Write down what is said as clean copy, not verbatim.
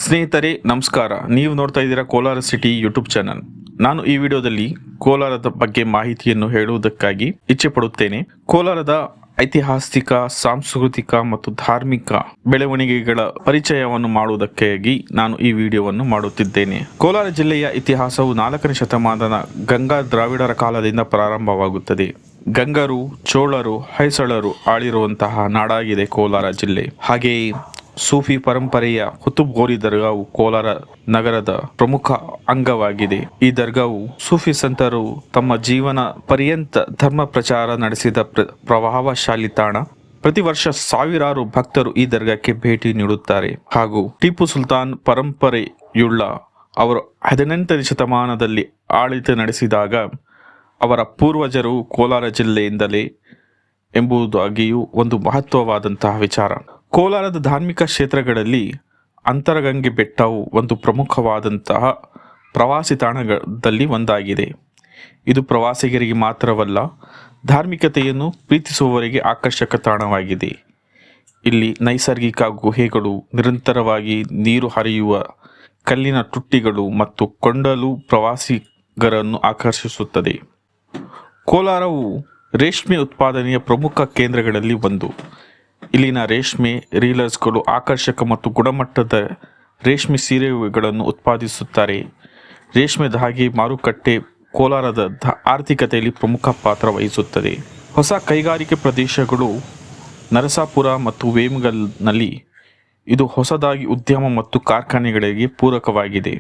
ಸ್ನೇಹಿತರೆ ನಮಸ್ಕಾರ. ನೀವು ನೋಡ್ತಾ ಇದ್ದೀರಾ ಕೋಲಾರ ಸಿಟಿ ಯೂಟ್ಯೂಬ್ ಚಾನಲ್. ನಾನು ಈ ವಿಡಿಯೋದಲ್ಲಿ ಕೋಲಾರದ ಬಗ್ಗೆ ಮಾಹಿತಿಯನ್ನು ಹೇಳುವುದಕ್ಕಾಗಿ ಇಚ್ಛೆ ಪಡುತ್ತೇನೆ. ಕೋಲಾರದ ಐತಿಹಾಸಿಕ, ಸಾಂಸ್ಕೃತಿಕ ಮತ್ತು ಧಾರ್ಮಿಕ ಬೆಳವಣಿಗೆಗಳ ಪರಿಚಯವನ್ನು ಮಾಡುವುದಕ್ಕಾಗಿ ನಾನು ಈ ವಿಡಿಯೋವನ್ನು ಮಾಡುತ್ತಿದ್ದೇನೆ. ಕೋಲಾರ ಜಿಲ್ಲೆಯ ಇತಿಹಾಸವು 4ನೇ ಶತಮಾನದ ಗಂಗಾ ದ್ರಾವಿಡರ ಕಾಲದಿಂದ ಪ್ರಾರಂಭವಾಗುತ್ತದೆ. ಗಂಗರು, ಚೋಳರು, ಹೊಯ್ಸಳರು ಆಳಿರುವಂತಹ ನಾಡಾಗಿದೆ ಕೋಲಾರ ಜಿಲ್ಲೆ. ಹಾಗೆಯೇ ಸೂಫಿ ಪರಂಪರೆಯ ಕುತುಬ್ ಗೋರಿ ದರ್ಗಾವು ಕೋಲಾರ ನಗರದ ಪ್ರಮುಖ ಅಂಗವಾಗಿದೆ. ಈ ದರ್ಗಾವು ಸೂಫಿ ಸಂತರು ತಮ್ಮ ಜೀವನ ಪರ್ಯಂತ ಧರ್ಮ ಪ್ರಚಾರ ನಡೆಸಿದ ಪ್ರಭಾವಶಾಲಿ ತಾಣ. ಪ್ರತಿ ವರ್ಷ ಸಾವಿರಾರು ಭಕ್ತರು ಈ ದರ್ಗಾಕ್ಕೆ ಭೇಟಿ ನೀಡುತ್ತಾರೆ. ಹಾಗೂ ಟಿಪ್ಪು ಸುಲ್ತಾನ್ ಪರಂಪರೆಯುಳ್ಳ ಅವರು 18ನೇ ಶತಮಾನದಲ್ಲಿ ಆಡಳಿತ ನಡೆಸಿದಾಗ ಅವರ ಪೂರ್ವಜರು ಕೋಲಾರ ಜಿಲ್ಲೆಯಿಂದಲೇ ಎಂಬುದಾಗಿಯೂ ಒಂದು ಮಹತ್ವವಾದಂತಹ ವಿಚಾರ. ಕೋಲಾರದ ಧಾರ್ಮಿಕ ಕ್ಷೇತ್ರಗಳಲ್ಲಿ ಅಂತರಗಂಗೆ ಬೆಟ್ಟವು ಒಂದು ಪ್ರಮುಖವಾದಂತಹ ಪ್ರವಾಸಿ ತಾಣದಲ್ಲಿ ಒಂದಾಗಿದೆ. ಇದು ಪ್ರವಾಸಿಗರಿಗೆ ಮಾತ್ರವಲ್ಲ, ಧಾರ್ಮಿಕತೆಯನ್ನು ಪ್ರೀತಿಸುವವರಿಗೆ ಆಕರ್ಷಕ ತಾಣವಾಗಿದೆ. ಇಲ್ಲಿ ನೈಸರ್ಗಿಕ ಗುಹೆಗಳು, ನಿರಂತರವಾಗಿ ನೀರು ಹರಿಯುವ ಕಲ್ಲಿನ ತುಟ್ಟಿಗಳು ಮತ್ತು ಕೊಂಡಲು ಪ್ರವಾಸಿಗರನ್ನು ಆಕರ್ಷಿಸುತ್ತದೆ. ಕೋಲಾರವು ರೇಷ್ಮೆ ಉತ್ಪಾದನೆಯ ಪ್ರಮುಖ ಕೇಂದ್ರಗಳಲ್ಲಿ ಒಂದು. ಇಲ್ಲಿನ ರೇಷ್ಮೆ ರೀಲರ್ಸ್ಗಳು ಆಕರ್ಷಕ ಮತ್ತು ಗುಣಮಟ್ಟದ ರೇಷ್ಮೆ ಸೀರೆಗಳನ್ನು ಉತ್ಪಾದಿಸುತ್ತಾರೆ. ರೇಷ್ಮೆ ಧಾಗೆ ಮಾರುಕಟ್ಟೆ ಕೋಲಾರದ ಆರ್ಥಿಕತೆಯಲ್ಲಿ ಪ್ರಮುಖ ಪಾತ್ರ ವಹಿಸುತ್ತದೆ. ಹೊಸ ಕೈಗಾರಿಕೆ ಪ್ರದೇಶಗಳು ನರಸಾಪುರ ಮತ್ತು ವೇಮಗಲ್ನಲ್ಲಿ ಇದು ಹೊಸದಾಗಿ ಉದ್ಯಮ ಮತ್ತು ಕಾರ್ಖಾನೆಗಳಿಗೆ ಪೂರಕವಾಗಿದೆ.